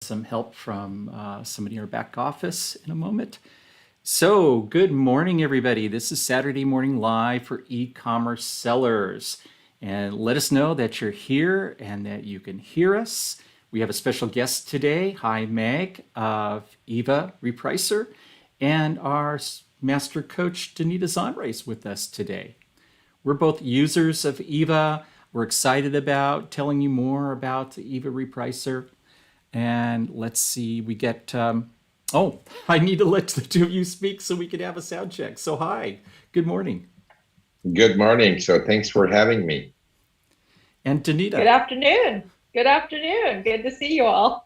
some help from somebody in our back office in a moment. So, good morning, everybody. This is Saturday Morning Live for e-commerce sellers. And let us know that you're here and that you can hear us. We have a special guest today. Hi, Meg, of Eva Repricer, and our master coach, Danita Zonre, is with us today. We're both users of Eva. We're excited about telling you more about Eva Repricer. And let's see, we get, I need to let the two of you speak so we can have a sound check. So hi, good morning. Good morning. So thanks for having me. And Danita. Good afternoon. Good afternoon. Good to see you all.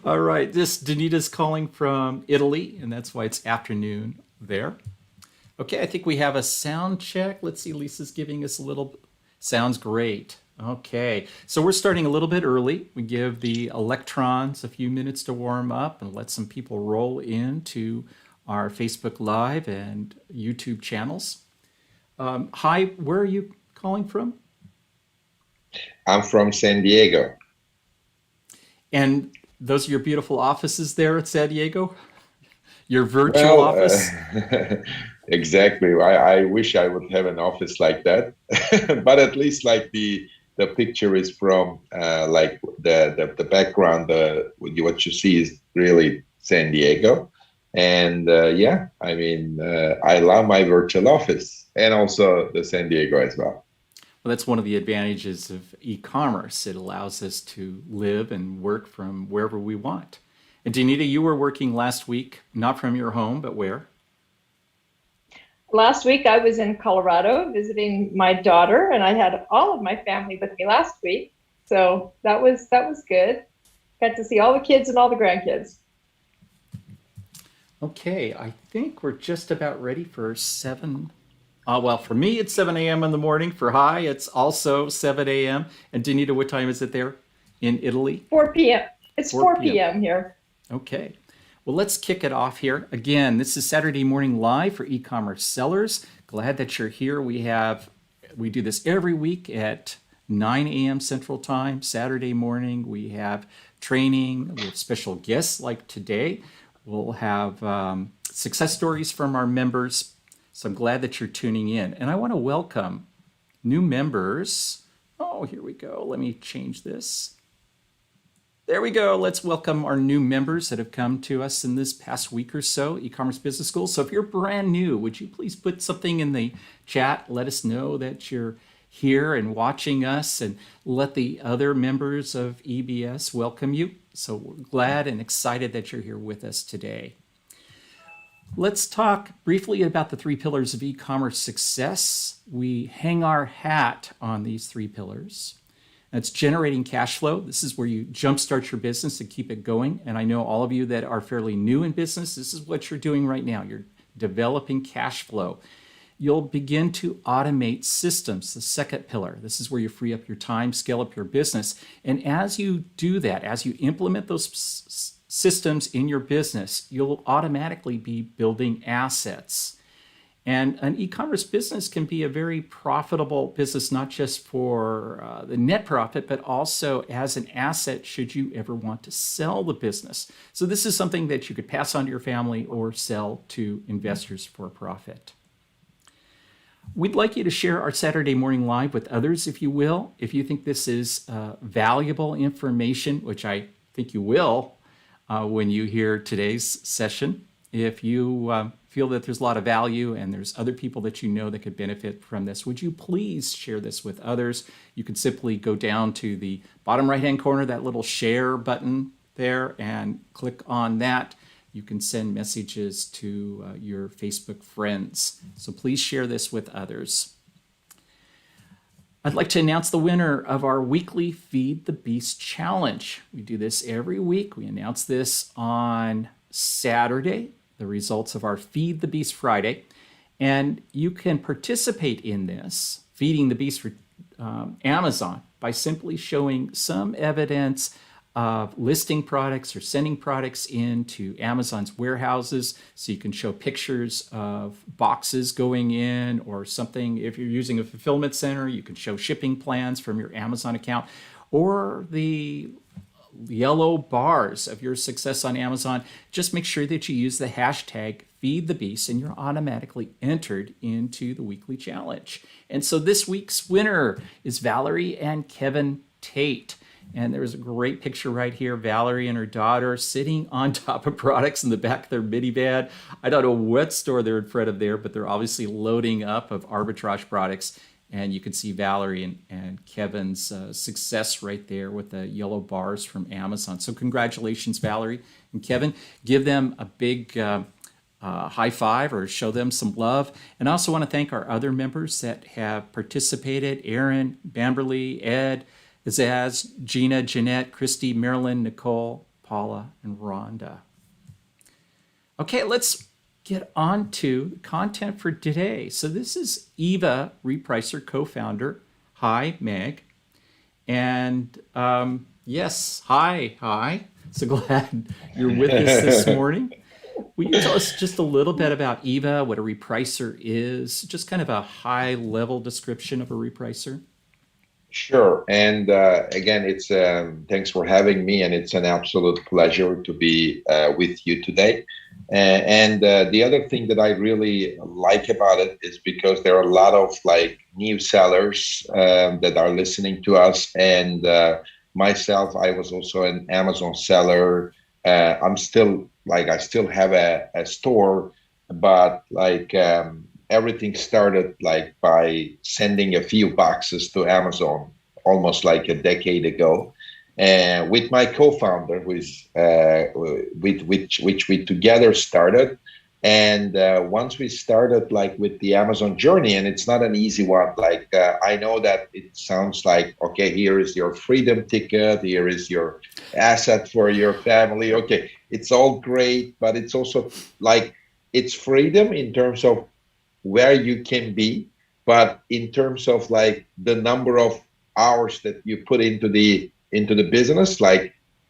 All right, this Danita's calling from Italy, and that's why it's afternoon there. Okay, I think we have a sound check. Let's see, Lisa's giving us a little, sounds great. Okay, so we're starting a little bit early. We give the electrons a few minutes to warm up and let some people roll into our Facebook Live and YouTube channels. Hi, where are you calling from? I'm from San Diego. And those are your beautiful offices there at San Diego? Your virtual office? Exactly. I wish I would have an office like that, but at least like the picture is from like the background. What you see is really San Diego, and yeah, I mean I love my virtual office and also the San Diego as well. Well, that's one of the advantages of e-commerce. It allows us to live and work from wherever we want. And Danita, you were working last week, not from your home, but where? Last week I was in Colorado visiting my daughter, and I had all of my family with me last week. So that was good. Got to see all the kids and all the grandkids. Okay, I think we're just about ready for 7. Well, for me, it's 7 a.m. in the morning. For Hi, it's also 7 a.m. And Danita, what time is it there in Italy? 4 p.m. It's 4 p.m. here. Okay. Well, let's kick it off here. Again, this is Saturday Morning Live for e-commerce sellers. Glad that you're here. We do this every week at 9 a.m. Central Time, Saturday morning. We have training with special guests like today. We'll have success stories from our members. So I'm glad that you're tuning in. And I want to welcome new members. Oh, here we go. Let me change this. There we go. Let's welcome our new members that have come to us in this past week or so, e-commerce business school. So if you're brand new, would you please put something in the chat? Let us know that you're here and watching us, and let the other members of EBS welcome you. So we're glad and excited that you're here with us today. Let's talk briefly about the 3 pillars of e-commerce success. We hang our hat on these 3 pillars. That's generating cash flow. This is where you jumpstart your business and keep it going. And I know all of you that are fairly new in business, this is what you're doing right now. You're developing cash flow. You'll begin to automate systems, the second pillar. This is where you free up your time, scale up your business. And as you do that, as you implement those systems in your business, you'll automatically be building assets. And an e-commerce business can be a very profitable business, not just for the net profit, but also as an asset should you ever want to sell the business. So this is something that you could pass on to your family or sell to investors for a profit. We'd like you to share our Saturday Morning Live with others, if you will. If you think this is valuable information, which I think you will when you hear today's session. If you feel that there's a lot of value and there's other people that you know that could benefit from this, would you please share this with others? You can simply go down to the bottom right-hand corner, that little share button there, and click on that. You can send messages to your Facebook friends. So please share this with others. I'd like to announce the winner of our weekly Feed the Beast Challenge. We do this every week. We announce this on Saturday, the results of our Feed the Beast Friday. And you can participate in this, Feeding the Beast for Amazon, by simply showing some evidence of listing products or sending products into Amazon's warehouses. So you can show pictures of boxes going in or something. If you're using a fulfillment center, you can show shipping plans from your Amazon account, or the yellow bars of your success on Amazon, just make sure that you use the hashtag #FeedTheBeast and you're automatically entered into the weekly challenge. And so this week's winner is Valerie and Kevin Tate. And there's a great picture right here. Valerie and her daughter sitting on top of products in the back of their minivan. I don't know what store they're in front of there, but they're obviously loading up of arbitrage products. And you can see Valerie and Kevin's success right there with the yellow bars from Amazon. So congratulations, Valerie and Kevin. Give them a big high five or show them some love. And I also want to thank our other members that have participated: Aaron, Bamberly, Ed, Azaz, Gina, Jeanette, Christy, Marilyn, Nicole, Paula, and Rhonda. Okay, let's get on to content for today. So this is Eva Repricer, co-founder. Hi, Meg. And yes, hi. So glad you're with us this morning. Will you tell us just a little bit about Eva, what a repricer is, just kind of a high-level description of a repricer? Sure. And again, it's thanks for having me, and it's an absolute pleasure to be with you today. And the other thing that I really like about it is because there are a lot of like new sellers that are listening to us. And myself, I was also an Amazon seller. I'm still I still have a store, but everything started by sending a few boxes to Amazon almost like a decade ago, with my co-founder, which we together started. And once we started with the Amazon journey, and it's not an easy one. I know that it sounds like, okay, here is your freedom ticket, here is your asset for your family. Okay, it's all great, but it's also it's freedom in terms of where you can be, but in terms of the number of hours that you put into the business,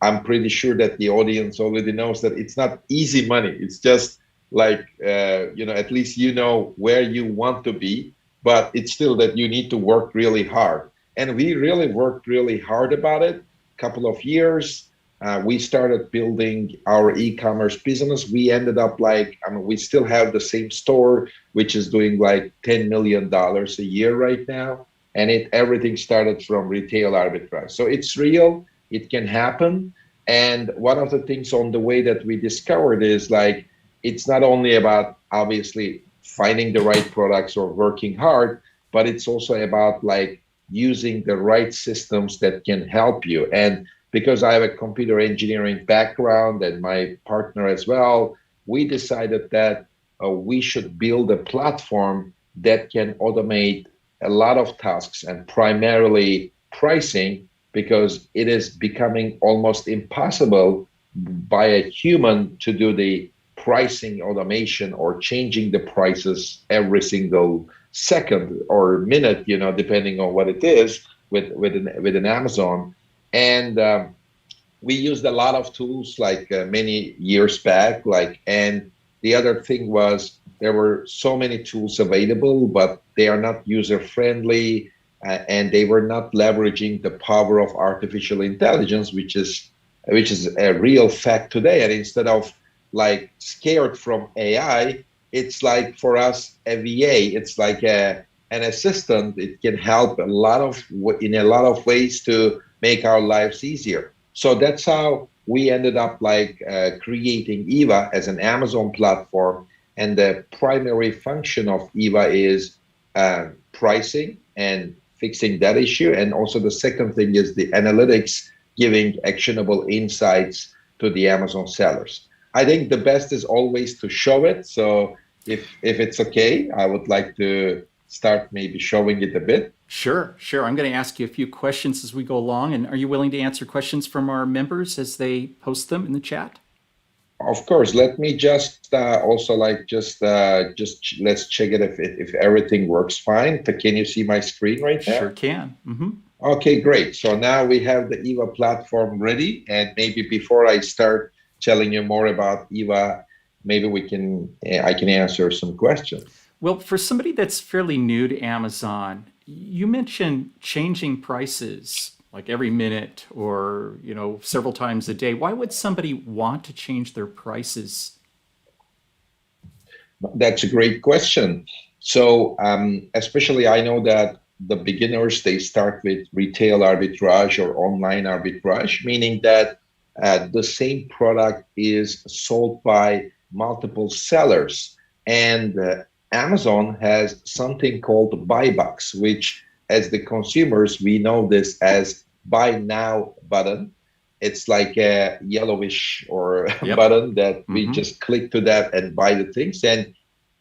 I'm pretty sure that the audience already knows that it's not easy money. It's just at least you know where you want to be, but it's still that you need to work really hard. And we really worked really hard about it. Couple of years. We started building our e-commerce business. We ended up we still have the same store, which is doing $10 million a year right now. And everything started from retail arbitrage. So it's real, it can happen. And one of the things on the way that we discovered is it's not only about obviously finding the right products or working hard, but it's also about using the right systems that can help you. And because I have a computer engineering background and my partner as well, we decided that we should build a platform that can automate a lot of tasks, and primarily pricing, because it is becoming almost impossible by a human to do the pricing automation or changing the prices every single second or minute, depending on what it is with an Amazon. And we used a lot of tools many years back. And the other thing was there were so many tools available, but they are not user friendly, and they were not leveraging the power of artificial intelligence, which is a real fact today. And instead of scared from AI, it's for us a VA. It's an assistant. It can help in a lot of ways to make our lives easier. So that's how we ended up creating Eva as an Amazon platform. And the primary function of Eva is pricing and fixing that issue. And also the second thing is the analytics, giving actionable insights to the Amazon sellers. I think the best is always to show it. So if it's okay, I would like to start maybe showing it a bit. Sure. I'm going to ask you a few questions as we go along. And are you willing to answer questions from our members as they post them in the chat? Of course. Let me just also just let's check it if everything works fine. Can you see my screen right now? Sure can. Mm-hmm. Okay, great. So now we have the Eva platform ready. And maybe before I start telling you more about Eva, maybe I can answer some questions. Well, for somebody that's fairly new to Amazon, you mentioned changing prices like every minute or, several times a day, why would somebody want to change their prices? That's a great question. So, especially I know that the beginners, they start with retail arbitrage or online arbitrage, meaning that the same product is sold by multiple sellers. And Amazon has something called buy box, which as the consumers, we know this as buy now button. It's like a yellowish or Yep. button that we just click to that and buy the things. And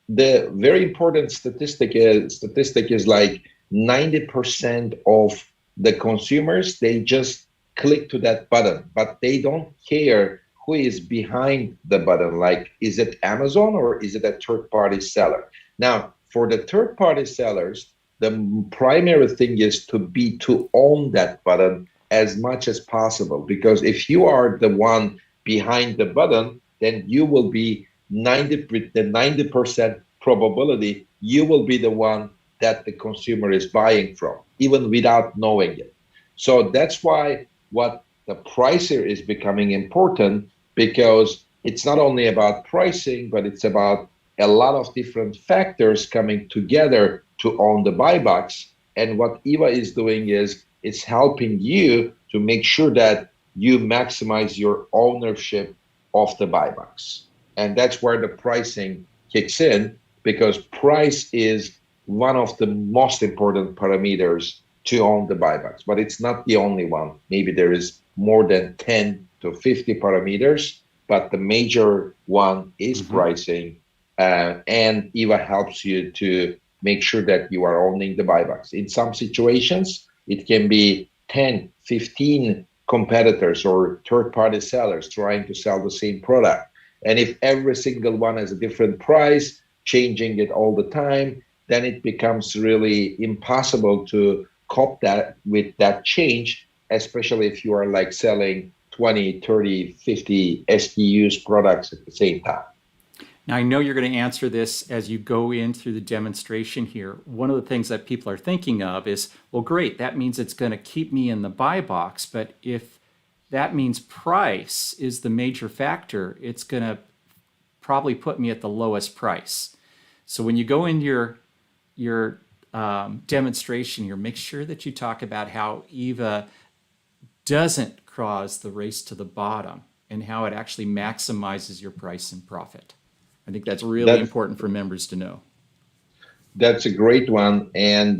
the very important statistic is like 90% of the consumers, they just click to that button, but they don't care who is behind the button. Like, is it Amazon or is it a third-party seller? Now, for the third-party sellers, the primary thing is to own that button as much as possible, because if you are the one behind the button, then you will be 90% probability you will be the one that the consumer is buying from, even without knowing it. So that's why what the pricer is becoming important, because it's not only about pricing, but it's about a lot of different factors coming together to own the buy box. And what Eva is doing is it's helping you to make sure that you maximize your ownership of the buy box. And that's where the pricing kicks in, because price is one of the most important parameters to own the buy box. But it's not the only one. Maybe there is more than 10 to 50 parameters, but the major one is pricing. And Eva helps you to make sure that you are owning the buy box. In some situations, it can be 10, 15 competitors or third-party sellers trying to sell the same product. And if every single one has a different price, changing it all the time, then it becomes really impossible to cope that with that change, especially if you are like selling 20, 30, 50 SKUs products at the same time. Now, I know you're going to answer this as you go in through the demonstration here. One of the things that people are thinking of is, well, great, that means it's going to keep me in the buy box. But if that means price is the major factor, it's going to probably put me at the lowest price. So when you go in your demonstration here, make sure that you talk about how Eva doesn't cause the race to the bottom and how it actually maximizes your price and profit. I think that's really important for members to know. That's a great one. And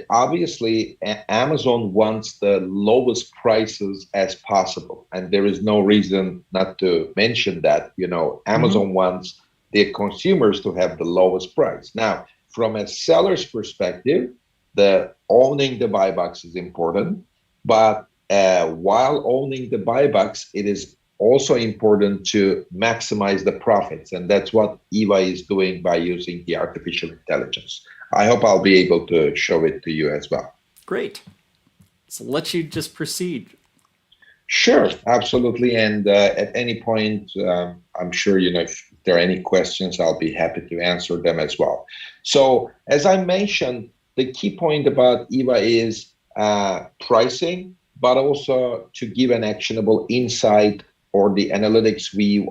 obviously, Amazon wants the lowest prices as possible. And there is no reason not to mention that. Amazon wants the consumers to have the lowest price. Now, from a seller's perspective, the owning the buy box is important. But while owning the buy box, it is also important to maximize the profits. And that's what Eva is doing by using the artificial intelligence. I hope I'll be able to show it to you as well. Great. So let you just proceed. Sure, absolutely. And at any point, I'm sure, if there are any questions, I'll be happy to answer them as well. So as I mentioned, the key point about Eva is pricing, but also to give an actionable insight or the analytics view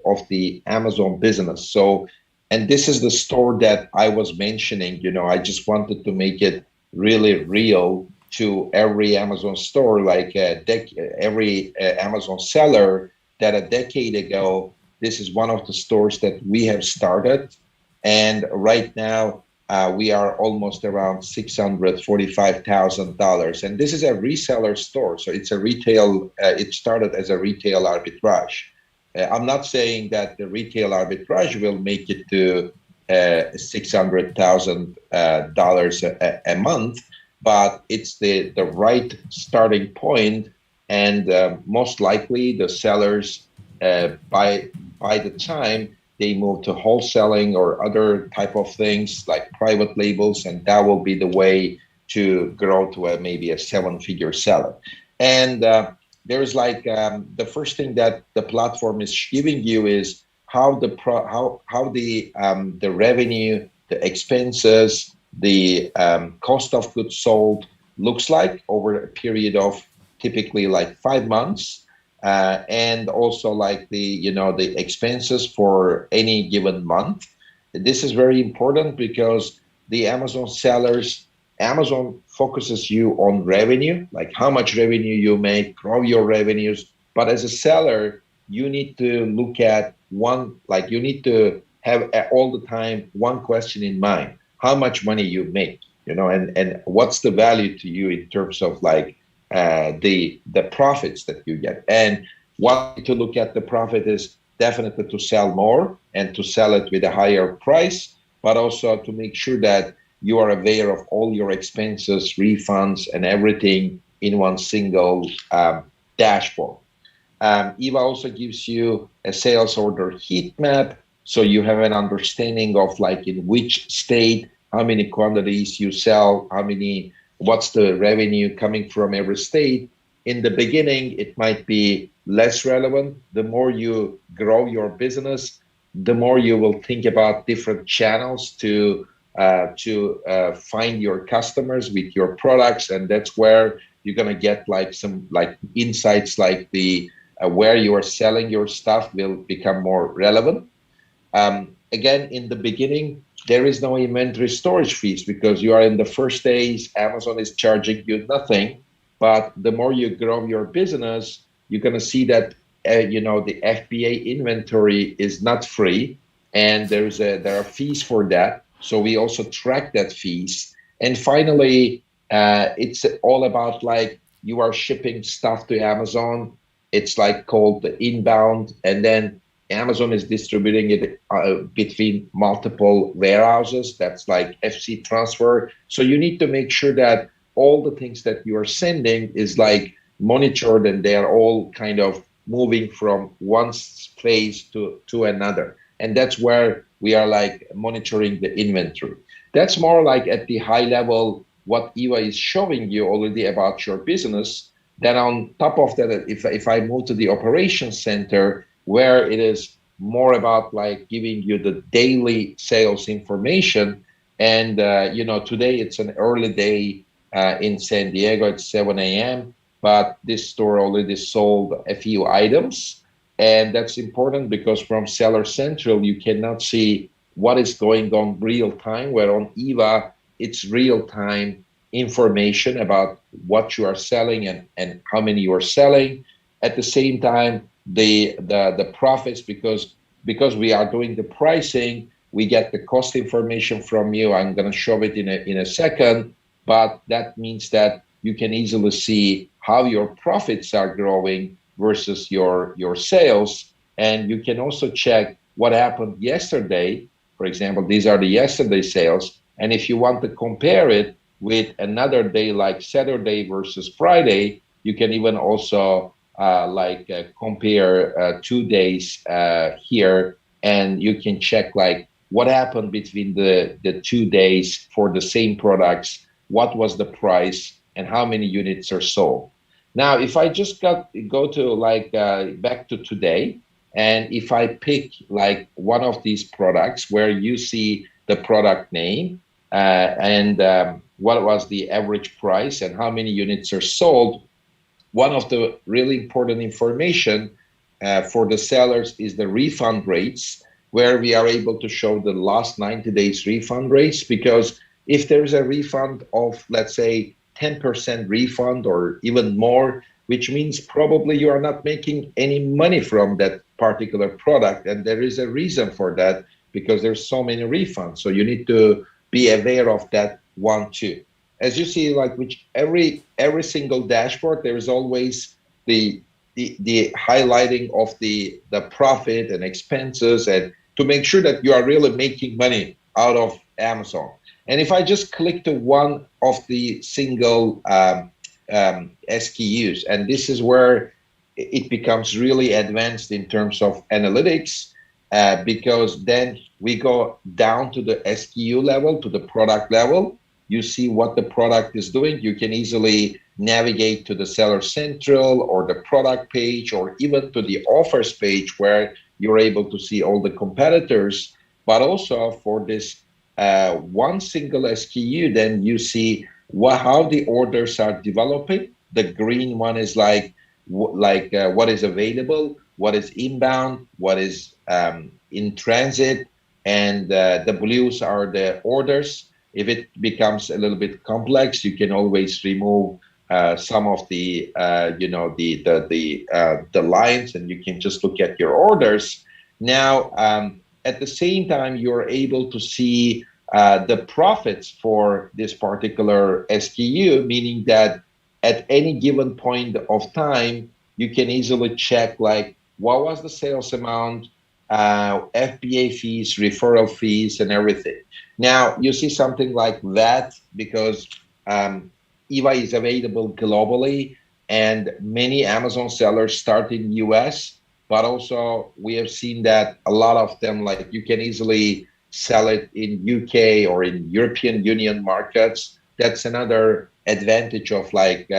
of the Amazon business. So, and this is the store that I was mentioning. I just wanted to make it really real to every Amazon store, like every Amazon seller, that a decade ago, this is one of the stores that we have started. And right now, we are almost around $645,000. And this is a reseller store. So it's a retail, it started as a retail arbitrage. I'm not saying that the retail arbitrage will make it to $600,000 a month, but it's the right starting point. And most likely the sellers, by the time they move to wholesaling or other type of things like private labels, and that will be the way to grow to maybe a seven-figure seller. And there's the first thing that the platform is giving you is how the revenue, the expenses, the cost of goods sold, looks like over a period of typically like 5 months, and also like the expenses for any given month. This is very important because the Amazon focuses you on revenue, like how much revenue you make, grow your revenues. But as a seller, you need to look at you need to have all the time one question in mind: how much money you make, and what's the value to you in terms of like the profits that you get. And one way to look at the profit is definitely to sell more and to sell it with a higher price, but also to make sure that you are aware of all your expenses, refunds, and everything in one single dashboard. Eva also gives you a sales order heat map, so you have an understanding of like in which state, how many quantities you sell, what's the revenue coming from every state. In the beginning, it might be less relevant. The more you grow your business, the more you will think about different channels to find your customers with your products, and that's where you're gonna get like some like insights, like the where you are selling your stuff will become more relevant. Again, in the beginning, there is no inventory storage fees because you are in the first days. Amazon is charging you nothing, but the more you grow your business, you're gonna see that the FBA inventory is not free, and there are fees for that. So we also track that fees. And finally, it's all about like you are shipping stuff to Amazon. It's like called the inbound, and then Amazon is distributing it between multiple warehouses. That's like FC transfer. So you need to make sure that all the things that you are sending is like monitored, and they are all kind of moving from one place to another. And that's where we are like monitoring the inventory. That's more like at the high level what Eva is showing you already about your business. Then on top of that, if I move to the operations center, where it is more about like giving you the daily sales information. And today it's an early day in San Diego. It's 7 a.m. But this store already sold a few items. And that's important because from Seller Central, you cannot see what is going on real time, where on Eva, it's real time information about what you are selling and how many you are selling. At the same time, the profits, because we are doing the pricing, we get the cost information from you. I'm going to show it in a second, but that means that you can easily see how your profits are growing versus your sales. And you can also check what happened yesterday. For example, these are the yesterday sales. And if you want to compare it with another day like Saturday versus Friday, you can even also compare 2 days here, and you can check like what happened between the 2 days for the same products, what was the price, and how many units are sold. Now, if I just go to like back to today, and if I pick like one of these products where you see the product name and what was the average price and how many units are sold, one of the really important information for the sellers is the refund rates, where we are able to show the last 90 days refund rates. Because if there's a refund of, let's say, 10% refund or even more, which means probably you are not making any money from that particular product. And there is a reason for that, because there's so many refunds. So you need to be aware of that one too. As you see, like with every single dashboard, there is always the highlighting of the profit and expenses, and to make sure that you are really making money out of Amazon. And if I just click to one of the single SKUs, and this is where it becomes really advanced in terms of analytics, because then we go down to the SKU level, to the product level. You see what the product is doing. You can easily navigate to the Seller Central or the product page, or even to the offers page, where you're able to see all the competitors. But also for this one single SKU, then you see how the orders are developing. The green one is like what is available, what is inbound, what is in transit, and the blues are the orders. If it becomes a little bit complex, you can always remove some of the the lines, and you can just look at your orders. Now, at the same time, you're able to see the profits for this particular SKU, meaning that at any given point of time, you can easily check like what was the sales amount, FBA fees, referral fees, and everything. Now, you see something like that because Eva is available globally, and many Amazon sellers start in US, but also we have seen that a lot of them, like you can easily sell it in UK or in European Union markets. That's another advantage of like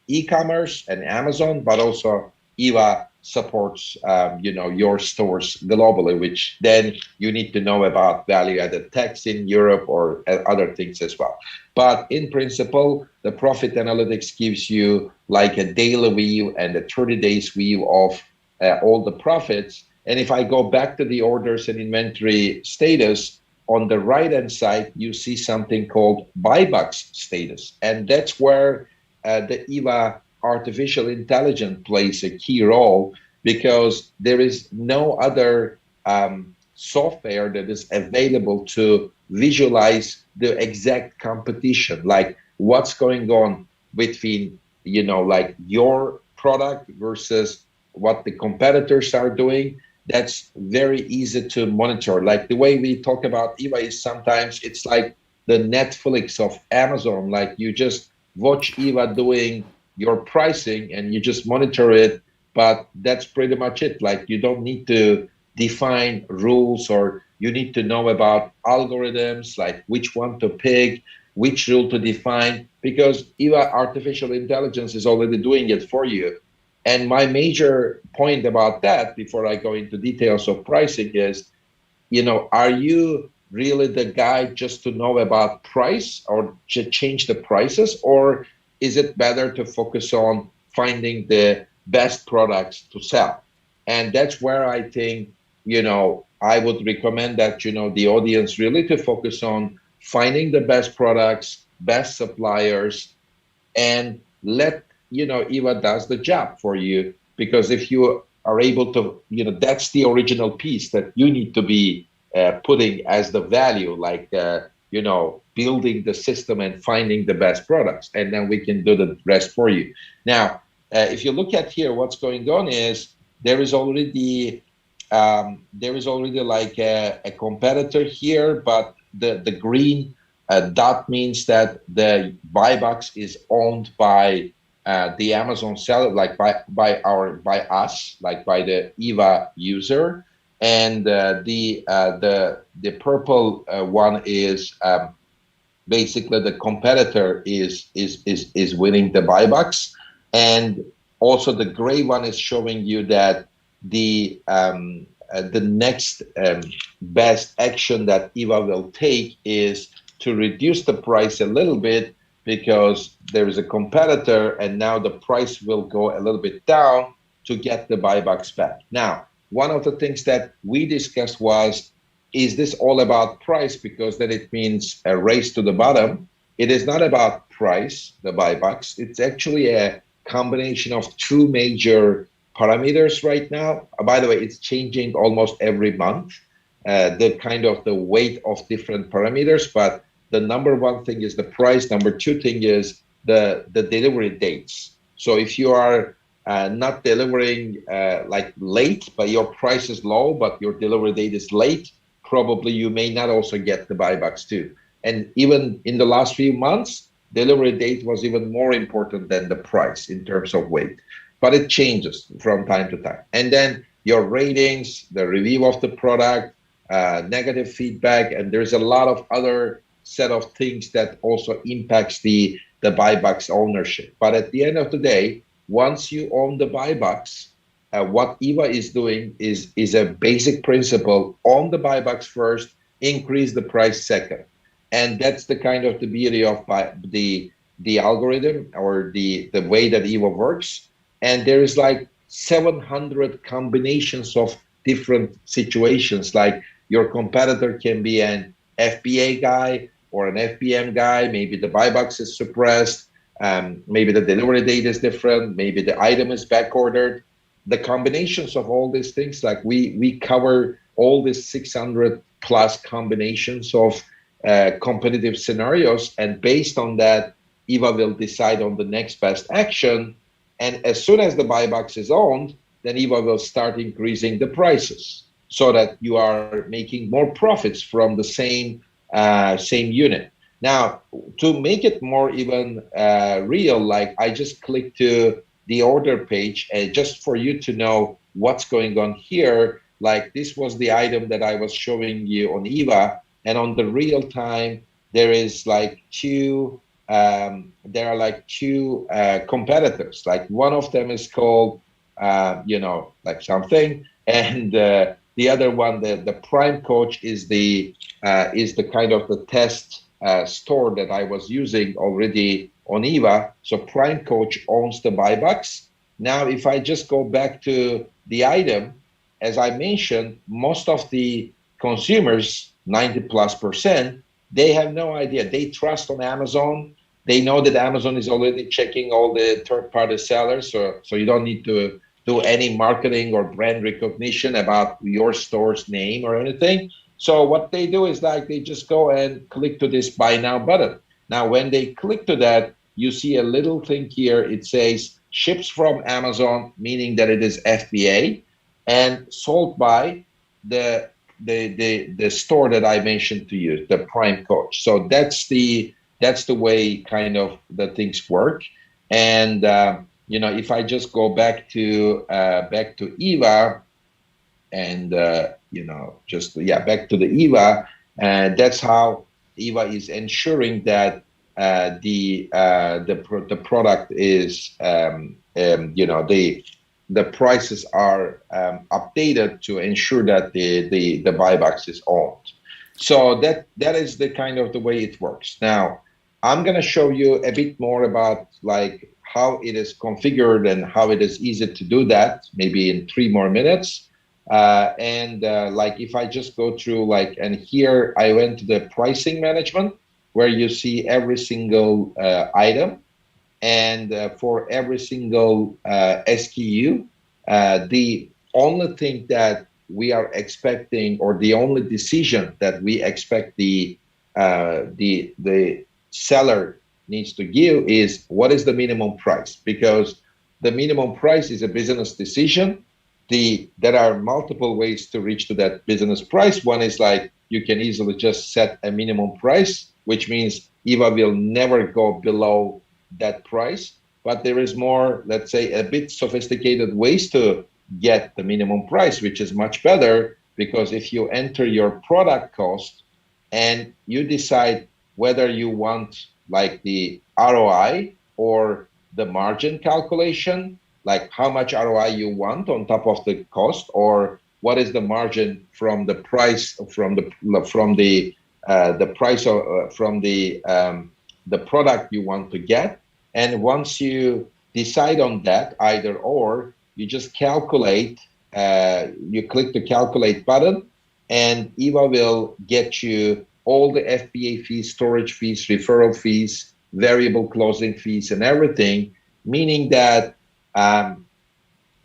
e-commerce and Amazon, but also Eva supports your stores globally, which then you need to know about value-added tax in Europe or other things as well. But in principle, the profit analytics gives you like a daily view and a 30 days view of all the profits. And if I go back to the orders and inventory status, on the right-hand side, you see something called buy box status. And that's where the Eva artificial intelligence plays a key role, because there is no other software that is available to visualize the exact competition, like what's going on between, like your product versus what the competitors are doing. That's very easy to monitor. Like the way we talk about Eva is sometimes it's like the Netflix of Amazon. Like you just watch Eva doing your pricing and you just monitor it, but that's pretty much it. Like you don't need to define rules, or you need to know about algorithms, like which one to pick, which rule to define, because Eva artificial intelligence is already doing it for you. And my major point about that, before I go into details of pricing, is, are you really the guy just to know about price or to change the prices, or is it better to focus on finding the best products to sell? And that's where I think, I would recommend that, the audience really to focus on finding the best products, best suppliers, and let Eva does the job for you. Because if you are able to, that's the original piece that you need to be putting as the value, like, building the system and finding the best products. And then we can do the rest for you. Now, if you look at here, what's going on is there is already like a competitor here, but the green dot means that the buy box is owned by the Amazon seller, like by us, like by the Eva user, and the purple one is basically the competitor is winning the buy box, and also the gray one is showing you that the next best action that Eva will take is to reduce the price a little bit, because there is a competitor and now the price will go a little bit down to get the buy box back. Now, one of the things that we discussed was, is this all about price? Because then it means a race to the bottom. It is not about price, the buy box. It's actually a combination of two major parameters right now. By the way, it's changing almost every month, the weight of different parameters, but the number one thing is the price. Number two thing is the delivery dates. So if you are not delivering like late, but your price is low, but your delivery date is late, probably you may not also get the buy box too. And even in the last few months, delivery date was even more important than the price in terms of weight. But it changes from time to time. And then your ratings, the review of the product, negative feedback, and there's a lot of other set of things that also impacts the buy box ownership. But at the end of the day, once you own the buy box, what Eva is doing is a basic principle: own the buy box first, increase the price second. And that's the kind of the beauty of the algorithm or the way that Eva works. And there is like 700 combinations of different situations. Like your competitor can be an FBA guy or an FBM guy. Maybe the buy box is suppressed. Maybe the delivery date is different. Maybe the item is back ordered. The combinations of all these things, like we cover all these 600 plus combinations of competitive scenarios, and based on that, Eva will decide on the next best action. And as soon as the buy box is owned, then Eva will start increasing the prices so that you are making more profits from the same unit. Now, to make it more even real, like I just clicked to the order page, and just for you to know what's going on here, like this was the item that I was showing you on Eva, and on the real time, there is like there are like two competitors. Like one of them is called, like something, and the other one, the Prime Coach, is the kind of the test store that I was using already on Eva. So Prime Coach owns the buy box. Now, if I just go back to the item, as I mentioned, most of the consumers, 90+%, they have no idea. They trust on Amazon. They know that Amazon is already checking all the third-party sellers, so you don't need to do any marketing or brand recognition about your store's name or anything. So what they do is like they just go and click to this buy now button. Now, when they click to that, you see a little thing here. It says ships from Amazon, meaning that it is FBA, and sold by the store that I mentioned to you, the Prime Coach. So that's the way kind of the things work. And if I just go back to Eva, and back to the Eva, and that's how Eva is ensuring that the product is the prices are updated to ensure that the buy box is owned. So that is the kind of the way it works. Now, I'm going to show you a bit more about like how it is configured and how it is easy to do that, maybe in 3 more minutes. Like if I just go through like, and here I went to the pricing management where you see every single item. And for every single SKU, the only thing that we are expecting, or the only decision that we expect the seller needs to give, is what is the minimum price, because the minimum price is a business decision. There are multiple ways to reach to that business price. One is like you can easily just set a minimum price, which means Eva will never go below that price. But there is more, let's say, a bit sophisticated ways to get the minimum price, which is much better, because if you enter your product cost and you decide whether you want like the ROI or the margin calculation, like how much ROI you want on top of the cost, or what is the margin from the price from the product you want to get. And once you decide on that, either or, you just calculate, you click the calculate button, and Eva will get you all the FBA fees, storage fees, referral fees, variable closing fees, and everything, meaning that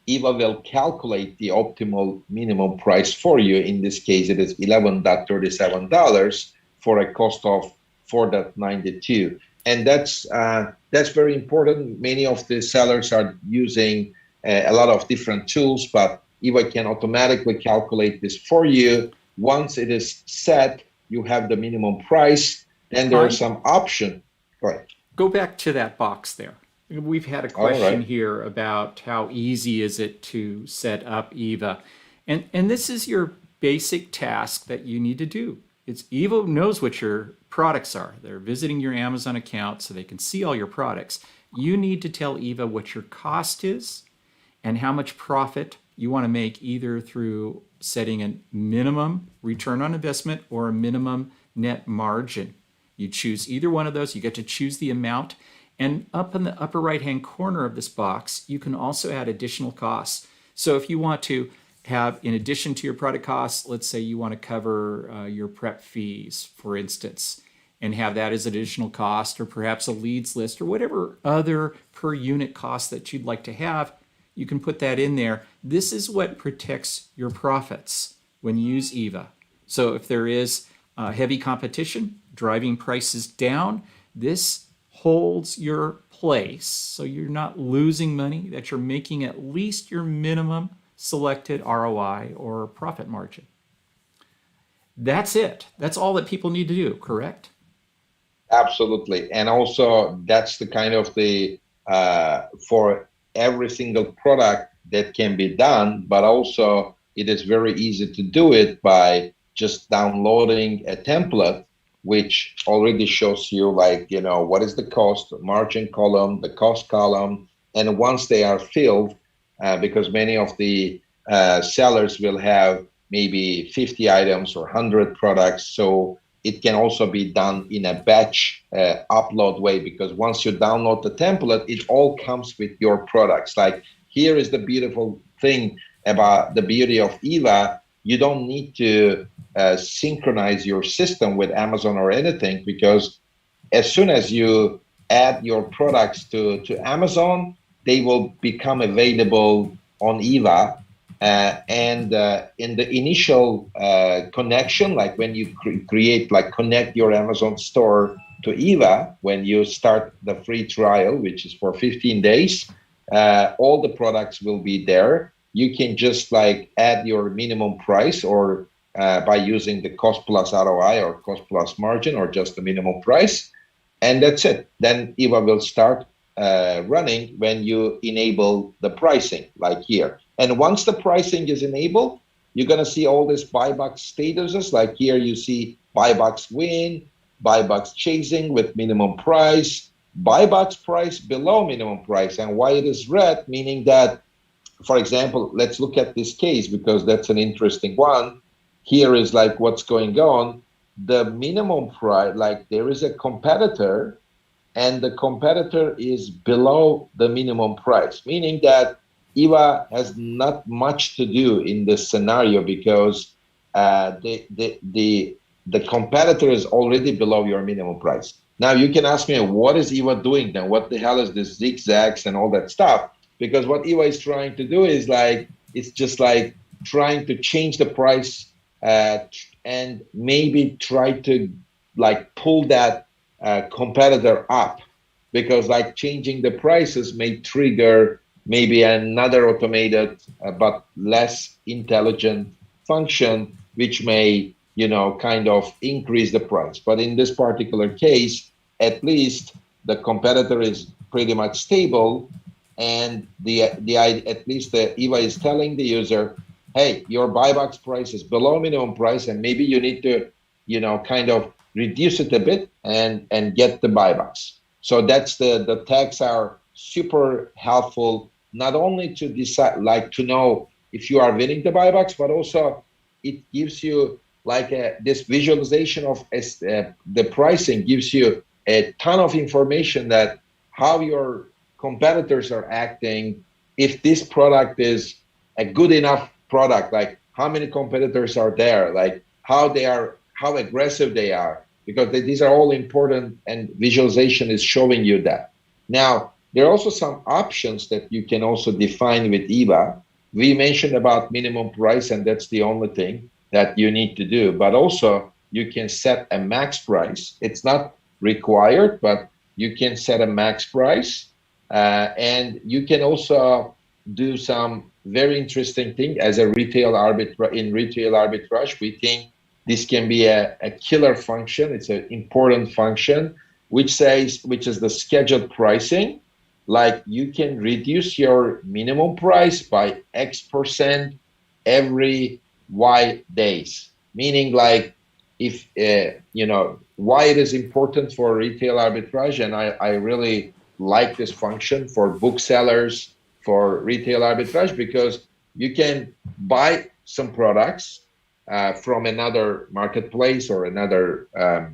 Eva will calculate the optimal minimum price for you. In this case, it is $11.37 for a cost of $4.92. And that's very important. Many of the sellers are using a lot of different tools, but Eva can automatically calculate this for you. Once it is set, you have the minimum price, then there are some options. Go ahead. Go back to that box there. We've had a question here about how easy is it to set up Eva. And this is your basic task that you need to do. Eva knows what your products are. They're visiting your Amazon account so they can see all your products. You need to tell Eva what your cost is and how much profit you want to make, either through setting a minimum return on investment or a minimum net margin. You choose either one of those. You get to choose the amount. And up in the upper right-hand corner of this box, you can also add additional costs. So if you want to have, in addition to your product costs, let's say you want to cover your prep fees, for instance, and have that as additional cost, or perhaps a leads list, or whatever other per unit cost that you'd like to have, you can put that in there. This is what protects your profits when you use Eva. So if there is heavy competition driving prices down, this holds your place, so you're not losing money, that you're making at least your minimum selected ROI or profit margin. That's it. That's all that people need to do, correct? Absolutely. And also that's the kind of the for every single product that can be done, but also it is very easy to do it by just downloading a template which already shows you, like, you know, what is the cost, margin column, the cost column. And once they are filled, because many of the sellers will have maybe 50 items or 100 products, so it can also be done in a batch upload way, because once you download the template, it all comes with your products. Like, here is the beautiful thing about the beauty of Eva. You don't need to synchronize your system with Amazon or anything, because as soon as you add your products to Amazon, they will become available on Eva. And in the initial connection, like when you create, like connect your Amazon store to Eva, when you start the free trial, which is for 15 days, all the products will be there. You can just like add your minimum price, or by using the cost plus ROI or cost plus margin, or just the minimum price. And that's it. Then Eva will start running when you enable the pricing, like here. And once the pricing is enabled, you're going to see all these buy box statuses. Like here you see buy box win, buy box chasing with minimum price, buy box price below minimum price. And why it is red, meaning that, for example, let's look at this case, because that's an interesting one. Here is like what's going on. The minimum price, like there is a competitor, and the competitor is below the minimum price, meaning that Eva has not much to do in this scenario, because the competitor is already below your minimum price. Now you can ask me, what is Eva doing then? What the hell is this zigzags and all that stuff? Because what Eva is trying to do is like, it's just like trying to change the price and maybe try to like pull that competitor up, because like changing the prices may trigger maybe another automated but less intelligent function, which may, you know, kind of increase the price. But in this particular case, at least the competitor is pretty much stable, and at least the Eva is telling the user, hey, your buy box price is below minimum price, and maybe you need to, you know, kind of reduce it a bit and get the buy box. So that's the tags are super helpful, not only to decide, like to know if you are winning the buy box, but also it gives you like this visualization of the pricing gives you a ton of information that how your competitors are acting, if this product is a good enough product, like how many competitors are there, like how aggressive they are, because these are all important, and visualization is showing you that. Now, there are also some options that you can also define with Eva. We mentioned about minimum price, and that's the only thing that you need to do, but also you can set a max price. It's not required, but you can set a max price, and you can also do some very interesting thing as a retail arbitrage. In retail arbitrage, we think this can be a killer function. It's an important function, which is the scheduled pricing. Like you can reduce your minimum price by X% every Y days. Meaning, like, if you know why it is important for retail arbitrage, and I really like this function for booksellers, for retail arbitrage, because you can buy some products from another marketplace or another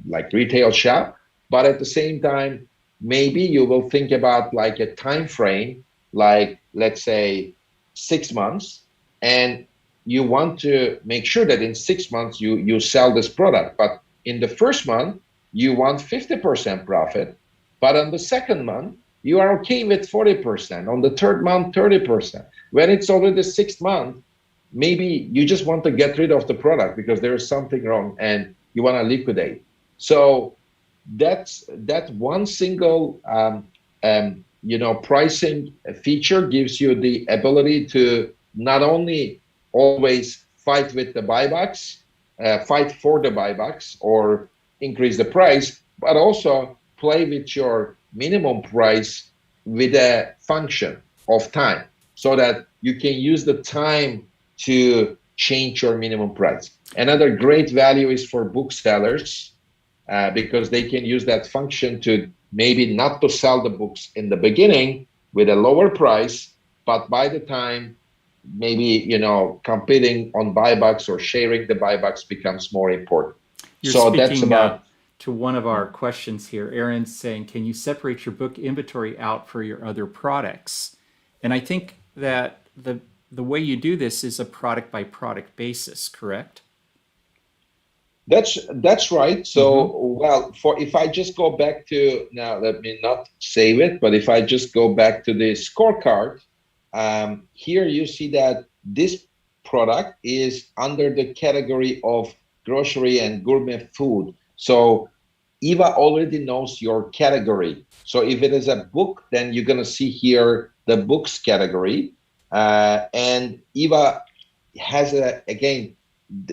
like retail shop. But at the same time, maybe you will think about like a time frame, like let's say 6 months, and you want to make sure that in 6 months you sell this product. But in the first month, you want 50% profit, but on the second month, you are okay with 40%. On the third month, 30%. When it's already the 6th month, maybe you just want to get rid of the product because there is something wrong and you want to liquidate. So that one single pricing feature gives you the ability to not only always fight with the buybacks, fight for the buybacks or increase the price, but also play with your minimum price with a function of time so that you can use the time to change your minimum price. Another great value is for booksellers because they can use that function to maybe not to sell the books in the beginning with a lower price, but by the time maybe, competing on buybacks or sharing the buybacks becomes more important. You're so speaking, that's about to one of our questions here. Aaron's saying, can you separate your book inventory out for your other products? And I think that the way you do this is a product by product basis, correct? That's right. So, well, if I just go back to, now let me not save it, but if I just go back to the scorecard, here you see that this product is under the category of grocery and gourmet food. So Eva already knows your category. So if it is a book, then you're going to see here the books category. And Eva has again,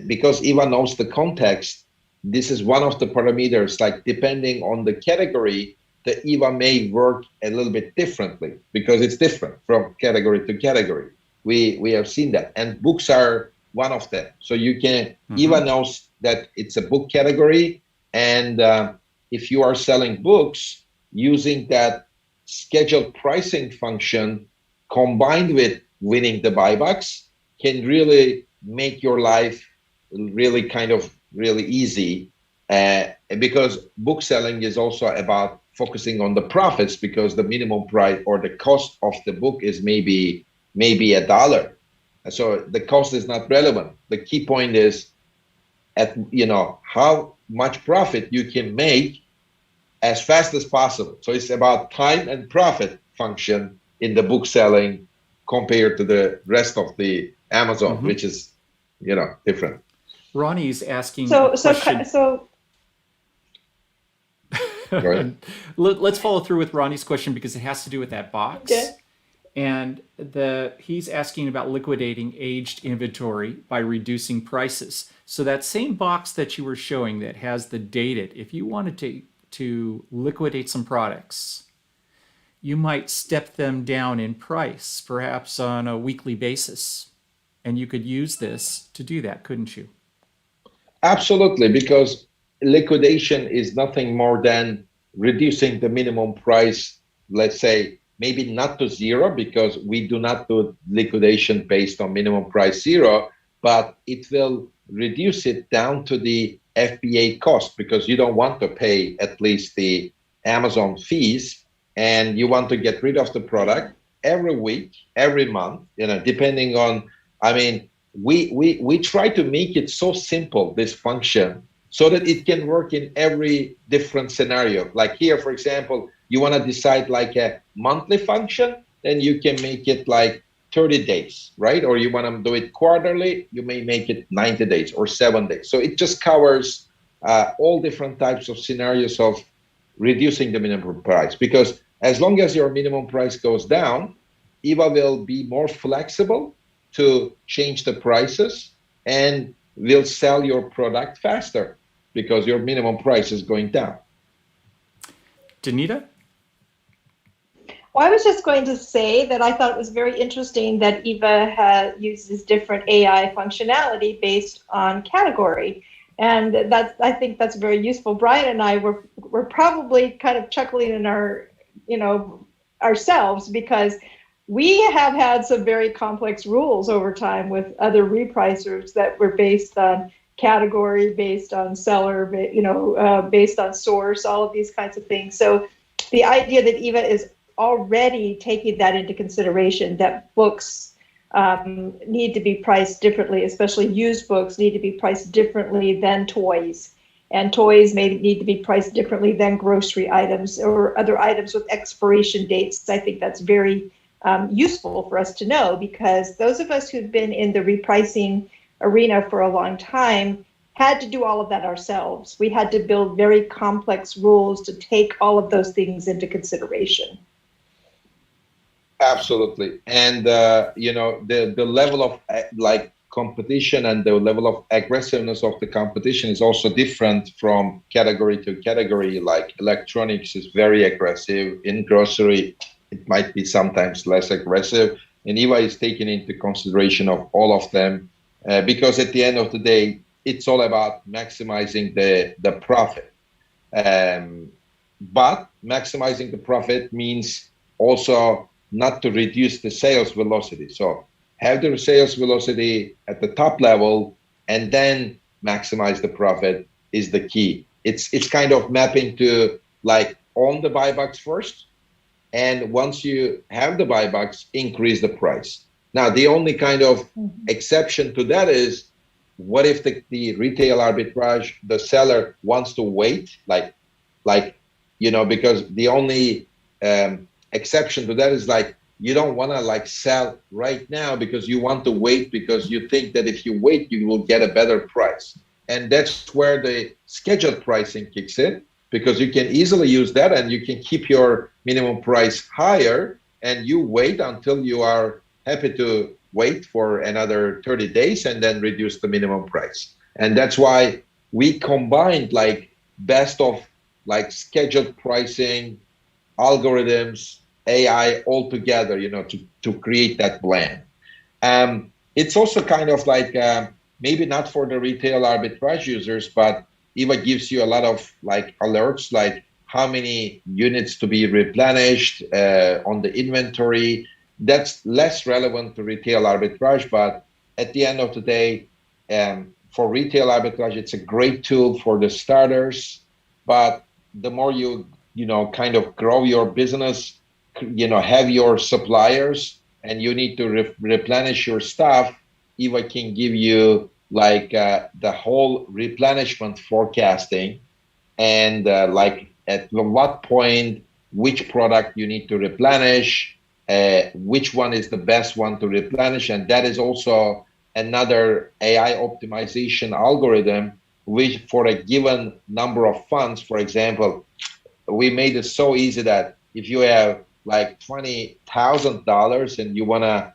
because Eva knows the context, this is one of the parameters, like depending on the category, the Eva may work a little bit differently because it's different from category to category. We have seen that. And books are one of them. So you can, Eva knows that it's a book category. And if you are selling books using that scheduled pricing function combined with winning the buybacks can really make your life really kind of really easy because book selling is also about focusing on the profits because the minimum price or the cost of the book is maybe $1. So the cost is not relevant. The key point is at how much profit you can make as fast as possible. So it's about time and profit function in the book selling compared to the rest of the Amazon, which is different. Ronnie's asking let's follow through with Ronnie's question because it has to do with that box. Okay. And he's asking about liquidating aged inventory by reducing prices. So that same box that you were showing that has the dated, if you wanted to liquidate some products, you might step them down in price, perhaps on a weekly basis. And you could use this to do that, couldn't you? Absolutely, because liquidation is nothing more than reducing the minimum price, let's say, maybe not to zero, because we do not do liquidation based on minimum price zero, but it will reduce it down to the FBA cost because you don't want to pay at least the Amazon fees and you want to get rid of the product every week, every month, depending on, we try to make it so simple, this function, so that it can work in every different scenario. Like here, for example, you want to decide like a monthly function, then you can make it like 30 days, right? Or you want to do it quarterly, you may make it 90 days or 7 days. So it just covers all different types of scenarios of reducing the minimum price. Because as long as your minimum price goes down, Eva will be more flexible to change the prices and will sell your product faster because your minimum price is going down. Danita? Well, I was just going to say that I thought it was very interesting that Eva uses different AI functionality based on category. And I think that's very useful. Brian and I were probably kind of chuckling in ourselves because we have had some very complex rules over time with other repricers that were based on category, based on seller, based on source, all of these kinds of things. So the idea that Eva is already taking that into consideration, that books need to be priced differently, especially used books need to be priced differently than toys. And toys may need to be priced differently than grocery items or other items with expiration dates. I think that's very useful for us to know, because those of us who've been in the repricing arena for a long time had to do all of that ourselves. We had to build very complex rules to take all of those things into consideration. Absolutely. And, the level of competition and the level of aggressiveness of the competition is also different from category to category. Like electronics is very aggressive. In grocery, it might be sometimes less aggressive. And Eva is taking into consideration of all of them because at the end of the day, it's all about maximizing the profit. But maximizing the profit means also not to reduce the sales velocity. So have the sales velocity at the top level and then maximize the profit is the key. It's kind of mapping to own the buy box first. And once you have the buy box, increase the price. Now, the only kind of exception to that is, what if the retail arbitrage, the seller wants to wait, because the only exception to that is you don't want to sell right now because you want to wait because you think that if you wait, you will get a better price. And that's where the scheduled pricing kicks in, because you can easily use that and you can keep your minimum price higher and you wait until you are happy to wait for another 30 days and then reduce the minimum price. And that's why we combined best of scheduled pricing, algorithms, AI all together, to create that blend. It's also kind of maybe not for the retail arbitrage users, but Eva gives you a lot of alerts, how many units to be replenished on the inventory. That's less relevant to retail arbitrage, but at the end of the day, for retail arbitrage, it's a great tool for the starters. But the more you kind of grow your business, have your suppliers and you need to replenish your stuff, Eva can give you the whole replenishment forecasting and at what point, which product you need to replenish, which one is the best one to replenish. And that is also another AI optimization algorithm, which for a given number of funds, for example, we made it so easy that if you have $20,000 and you want to,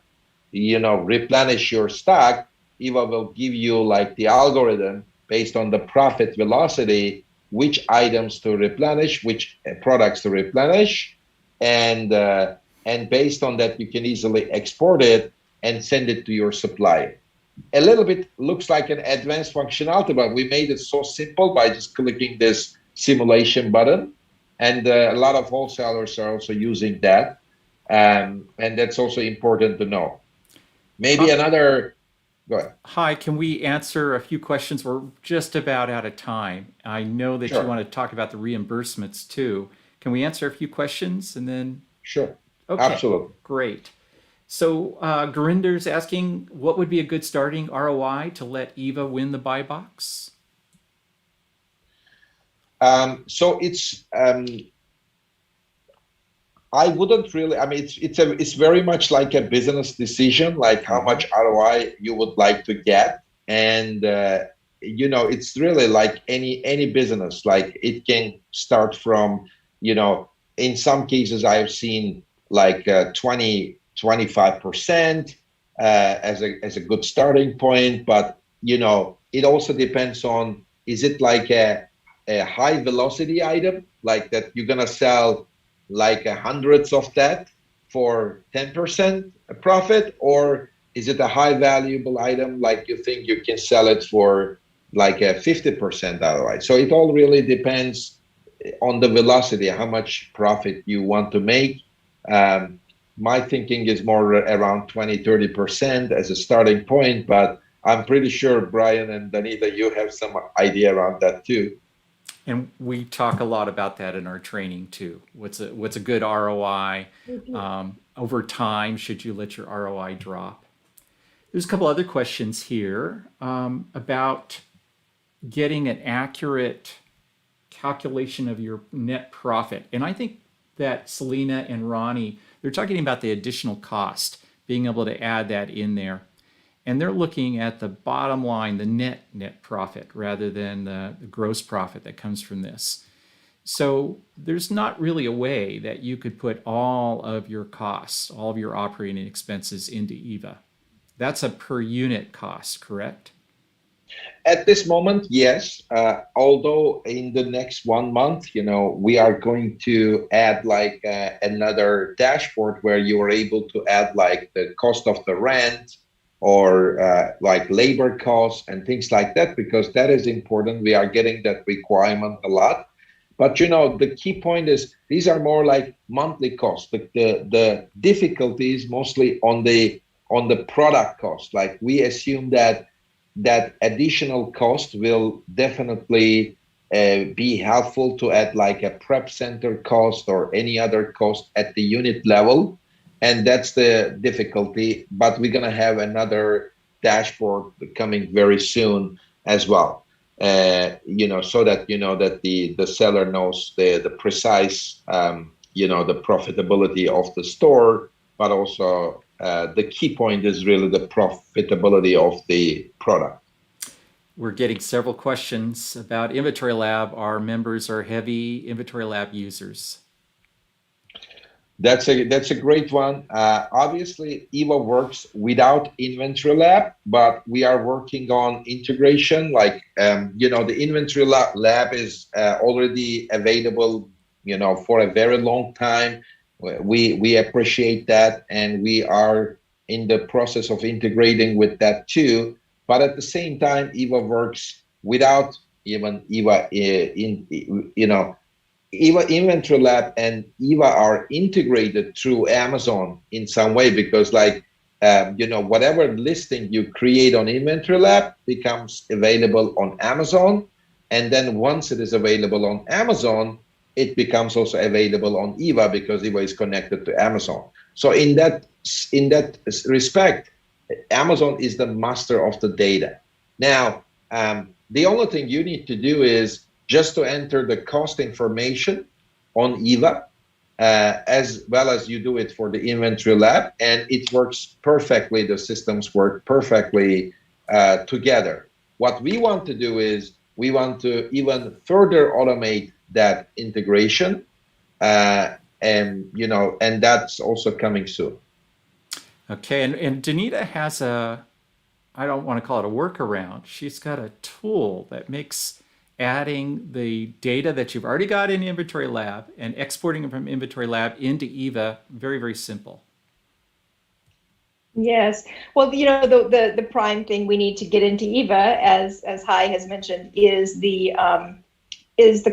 replenish your stock, Eva will give you the algorithm based on the profit velocity, which items to replenish, which products to replenish, and based on that, you can easily export it and send it to your supplier. A little bit looks like an advanced functionality, but we made it so simple by just clicking this simulation button. And a lot of wholesalers are also using that. And that's also important to know. Maybe another, go ahead. Hi, can we answer a few questions? We're just about out of time. I know that Sure. you want to talk about the reimbursements too. Can we answer a few questions and then? Sure. Okay, Absolutely. great. So Gurinder's asking, what would be a good starting ROI to let Eva win the buy box? So it's I wouldn't really. I mean, it's very much like a business decision, like how much ROI you would like to get, and it's really like any business. Like it can start from, in some cases I have seen 20-25% as a good starting point, but it also depends on, is it like a high velocity item, like that you're gonna sell hundreds of that for 10% profit, or is it a high valuable item, like you think you can sell it for a 50% ROI? So it all really depends on the velocity, how much profit you want to make. My thinking is more around 20-30% as a starting point, but I'm pretty sure Brian and Danita, you have some idea around that too. And we talk a lot about that in our training too. What's a good ROI over time? Should you let your ROI drop? There's a couple other questions here about getting an accurate calculation of your net profit. And I think that Selena and Ronnie, they're talking about the additional cost, being able to add that in there. And they're looking at the bottom line, the net profit, rather than the gross profit that comes from this. So there's not really a way that you could put all of your costs, all of your operating expenses into Eva. That's a per unit cost, correct? At this moment, yes. Although in the next 1 month, we are going to add like another dashboard where you are able to add like the cost of the rent, or like labor costs and things like that, because that is important. We are getting that requirement a lot. But the key point is these are more like monthly costs. The difficulty is mostly on the product cost. Like we assume that additional cost will definitely be helpful to add like a prep center cost or any other cost at the unit level. And that's the difficulty, but we're gonna have another dashboard coming very soon as well. So that that the seller knows the precise the profitability of the store, but also the key point is really the profitability of the product. We're getting several questions about Inventory Lab. Our members are heavy Inventory Lab users. That's a great one. Obviously, Eva works without Inventory Lab, but we are working on integration. Like the Inventory Lab is already available, for a very long time. We appreciate that, and we are in the process of integrating with that too. But at the same time, Eva works without even Eva Eva Inventory Lab and Eva are integrated through Amazon in some way, because whatever listing you create on Inventory Lab becomes available on Amazon. And then once it is available on Amazon, it becomes also available on Eva, because Eva is connected to Amazon. So in that respect, Amazon is the master of the data. Now, the only thing you need to do is just to enter the cost information on Eva, as well as you do it for the Inventory Lab, and it works perfectly. The systems work perfectly together. What we want to do is we want to even further automate that integration, and that's also coming soon. Okay, and Danita has I don't want to call it a workaround. She's got a tool that makes adding the data that you've already got in Inventory Lab and exporting it from Inventory Lab into Eva very, very simple. Yes. Well, the prime thing we need to get into Eva, as Hai has mentioned, is the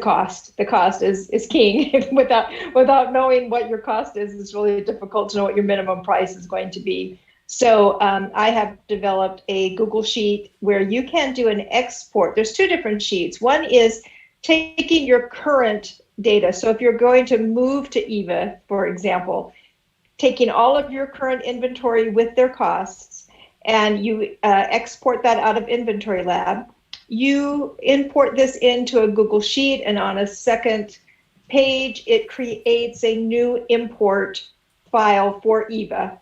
cost. The cost is king. Without knowing what your cost is, it's really difficult to know what your minimum price is going to be. So I have developed a Google Sheet where you can do an export. There's two different sheets. One is taking your current data. So if you're going to move to Eva, for example, taking all of your current inventory with their costs, and you export that out of Inventory Lab. You import this into a Google Sheet, and on a second page, it creates a new import file for Eva.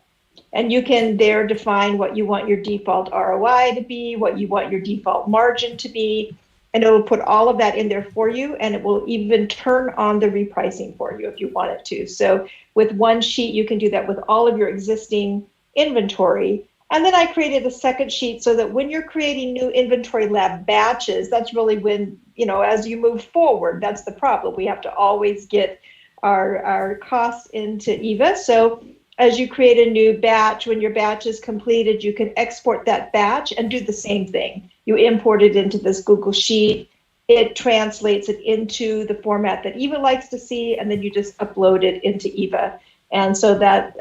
And you can there define what you want your default ROI to be, what you want your default margin to be, and it will put all of that in there for you, and it will even turn on the repricing for you if you want it to. So with one sheet, you can do that with all of your existing inventory. And then I created a second sheet so that when you're creating new Inventory Lab batches, that's really when, as you move forward, that's the problem. We have to always get our costs into Eva. So as you create a new batch, when your batch is completed, you can export that batch and do the same thing. You import it into this Google Sheet. It translates it into the format that Eva likes to see, and then you just upload it into Eva. And so that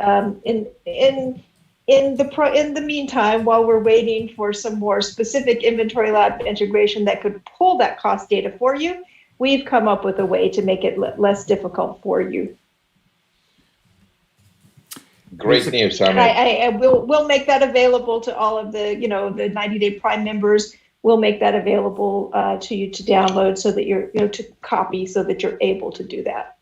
in the meantime, while we're waiting for some more specific inventory lab integration that could pull that cost data for you, we've come up with a way to make it less difficult for you. Great news, and Amit. we'll make that available to all of the the 90-day Prime members. We'll make that available to you to download so that you're to copy so that you're able to do that.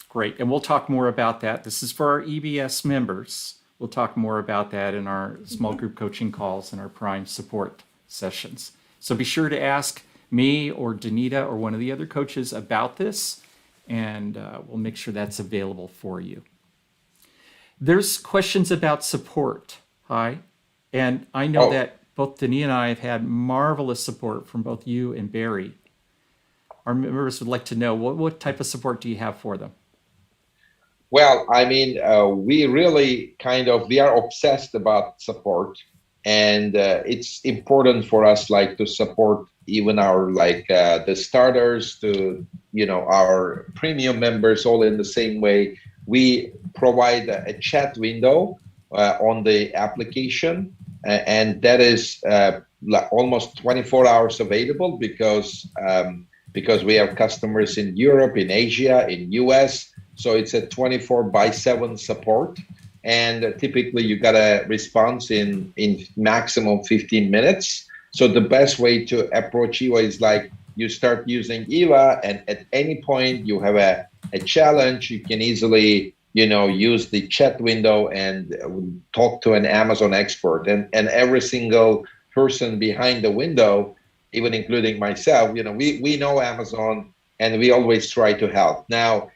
Great, and we'll talk more about that. This is for our EBS members. We'll talk more about that in our small group coaching calls and our Prime support sessions. So be sure to ask me or Danita or one of the other coaches about this, and we'll make sure that's available for you. There's questions about support. Hi. And I know that both Danita and I have had marvelous support from both you and Barry. Our members would like to know, what type of support do you have for them? Well, I mean, we really we are obsessed about support, and it's important for us to support even our the starters to our premium members all in the same way. We provide a chat window on the application, and that is almost 24 hours available because we have customers in Europe, in Asia, in US. So it's a 24/7 support, and typically you got a response in maximum 15 minutes. So the best way to approach Eva is you start using Eva, and at any point you have a challenge, you can easily use the chat window and talk to an Amazon expert. And every single person behind the window, even including myself, we know Amazon, and we always try to help. Now,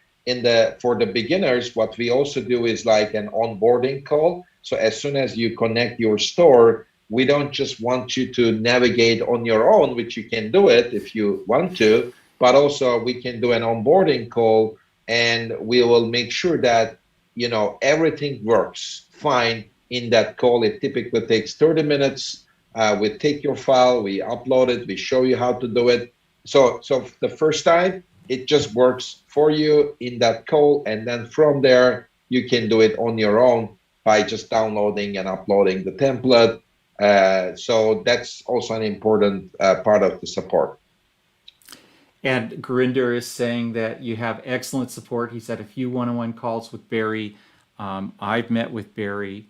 for the beginners, what we also do is an onboarding call. So as soon as you connect your store, we don't just want you to navigate on your own, which you can do it if you want to, but also we can do an onboarding call, and we will make sure that everything works fine in that call. It typically takes 30 minutes. We take your file, we upload it, we show you how to do it. So the first time, it just works for you in that call, and then from there, you can do it on your own by just downloading and uploading the template. So that's also an important part of the support. And Gurinder is saying that you have excellent support. He's had a few one-on-one calls with Barry. I've met with Barry.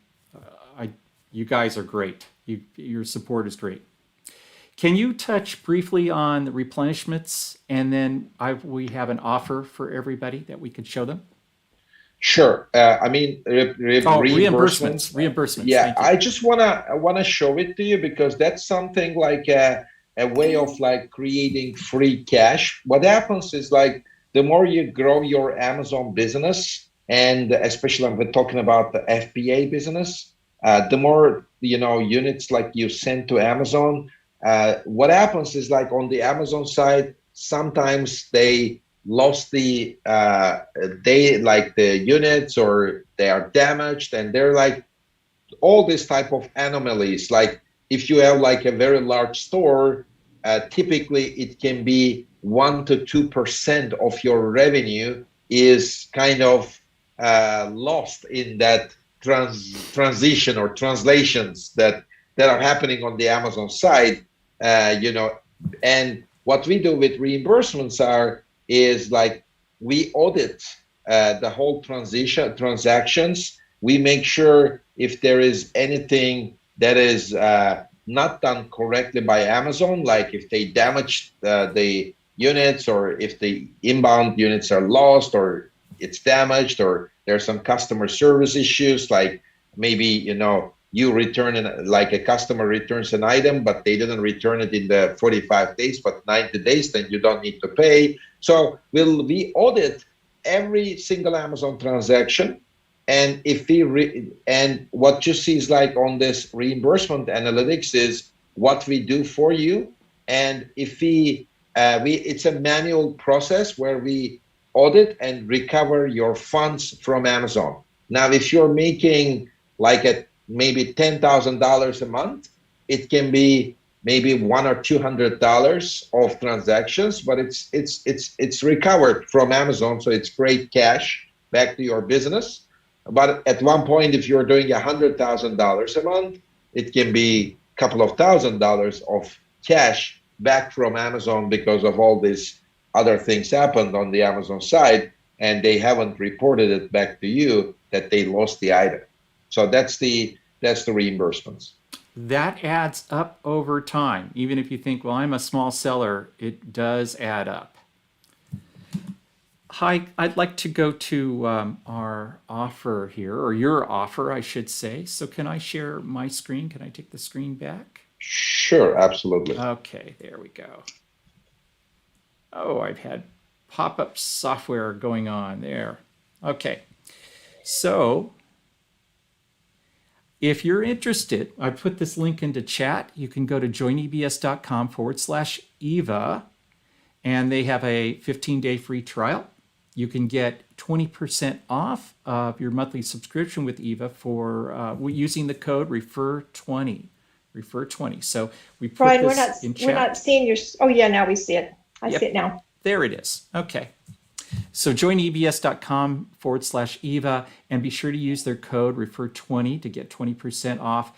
You guys are great. Your support is great. Can you touch briefly on the replenishments, and then we have an offer for everybody that we could show them? Sure. I mean, reimbursements. Yeah, I just wanna show it to you because that's something a way of creating free cash. What happens is the more you grow your Amazon business, and especially when we're talking about the FBA business, the more units you send to Amazon. What happens is on the Amazon side, sometimes they lost the units, or they are damaged, and they're all this type of anomalies. If you have a very large store, typically it can be 1 to 2% of your revenue is lost in that transition or translations that are happening on the Amazon side. And what we do with reimbursements is we audit the whole transactions. We make sure if there is anything that is not done correctly by Amazon, if they damage the units, or if the inbound units are lost, or it's damaged, or there's some customer service issues, maybe you return a customer returns an item, but they didn't return it in the 45 days, but 90 days, then you don't need to pay. So we audit every single Amazon transaction, and and what you see is on this reimbursement analytics is what we do for you, and if it's a manual process where we audit and recover your funds from Amazon. Now, if you're making maybe $10,000 a month, it can be maybe $100 or $200 of transactions, but it's recovered from Amazon, so it's great cash back to your business. But at one point, if you're doing $100,000 a month, it can be a couple of $1,000s of cash back from Amazon because of all these other things happened on the Amazon side, and they haven't reported it back to you that they lost the item. So that's the reimbursements. That adds up over time. Even if you think, well, I'm a small seller, it does add up. Hi, I'd like to go to our offer here, or your offer, I should say. So can I share my screen? Can I take the screen back? Sure, absolutely. Okay, there we go. Oh, I've had pop-up software going on there. Okay, so if you're interested, I put this link into chat. You can go to joinebs.com/Eva, and they have a 15-day free trial. You can get 20% off of your monthly subscription with Eva for using the code REFER20. REFER20. So we put Brian, this in chat. We're not seeing your. Oh yeah, now we see it. I see it now. There it is. Okay. So joinebs.com/Eva, and be sure to use their code REFER20 to get 20% off.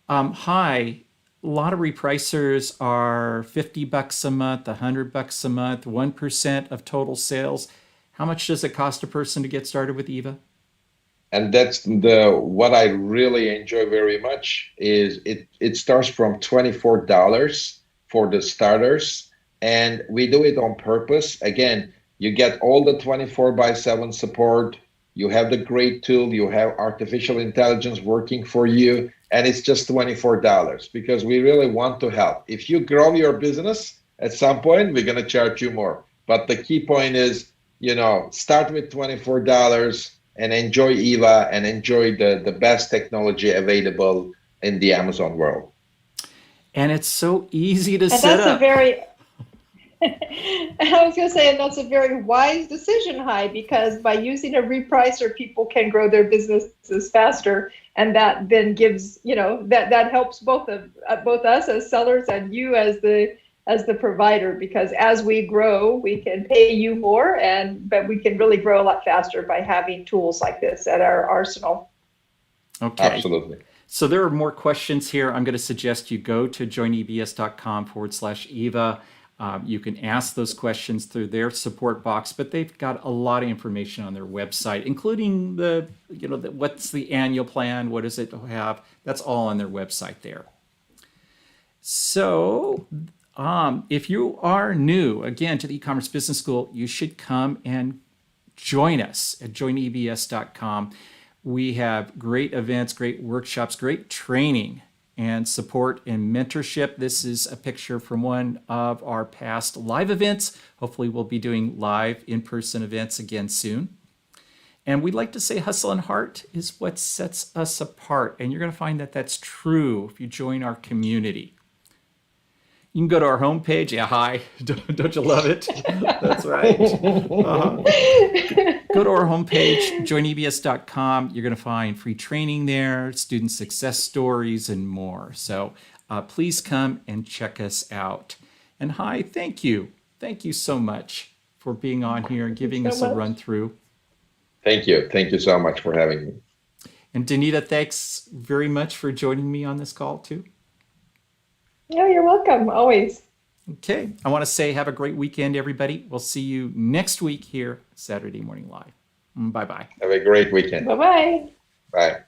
Hi, a lot of repricers are $50 a month, $100 a month, 1% of total sales. How much does it cost a person to get started with Eva? And that's what I really enjoy very much is it starts from $24 for the starters, and we do it on purpose. Again, you get all the 24/7 support. You have the great tool. You have artificial intelligence working for you, and it's just $24 because we really want to help. If you grow your business, at some point we're going to charge you more. But the key point is, start with $24 and enjoy Eva and enjoy the best technology available in the Amazon world. And it's so easy to set up. And I was going to say, and that's a very wise decision, Hai, because by using a repricer, people can grow their businesses faster, and that then gives, that helps both us as sellers and you as the provider, because as we grow, we can pay you more, but we can really grow a lot faster by having tools like this at our arsenal. Okay. Absolutely. So there are more questions here. I'm going to suggest you go to joinebs.com/Eva. You can ask those questions through their support box, but they've got a lot of information on their website, including what's the annual plan, what does it have? That's all on their website there. So if you are new, again, to the e-commerce business school, you should come and join us at joinebs.com. We have great events, great workshops, great training and support and mentorship. This is a picture from one of our past live events. Hopefully we'll be doing live in-person events again soon. And we'd like to say hustle and heart is what sets us apart. And you're going to find that that's true if you join our community. You can go to our homepage. Yeah, hi. Don't you love it? That's right. Go to our homepage, joinebs.com. You're going to find free training there, student success stories, and more. So please come and check us out. And hi, thank you. Thank you so much for being on here and giving us a run through. Thank you. Thank you so much for having me. And Danita, thanks very much for joining me on this call too. Yeah, you're welcome, always. Okay, I want to say have a great weekend, everybody. We'll see you next week here, Saturday Morning Live. Bye-bye. Have a great weekend. Bye-bye. Bye.